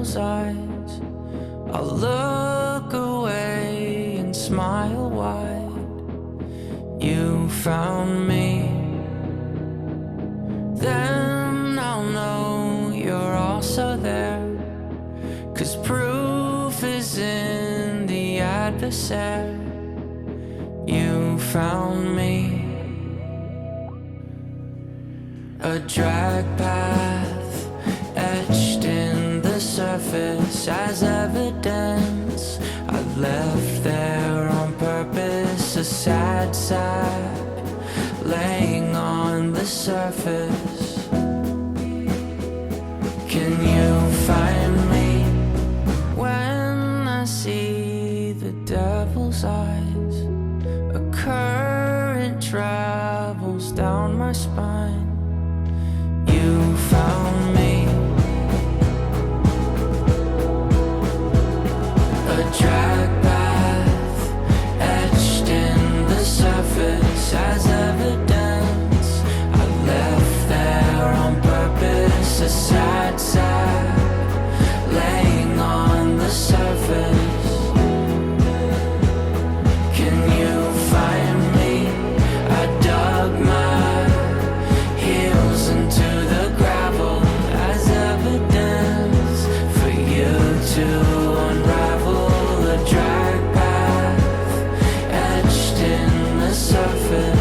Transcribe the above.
devil's eyes. I'll look away and smile wide. You found me, then I'll know you're also there. 'Cause proof is in the adversary. You found me. A drag path etched in the surface as evidence. I left there on purpose, a sad sap laying on the surface. Can you find me when I see the devil's eyes? A current travels down my spine. You found me. A drag path etched in the surface as evidence. I left there on purpose, a sad sap laying on the surface. Can you find me? I dug my heels into the gravel as evidence for you to unravel. A drag path etched in the surface.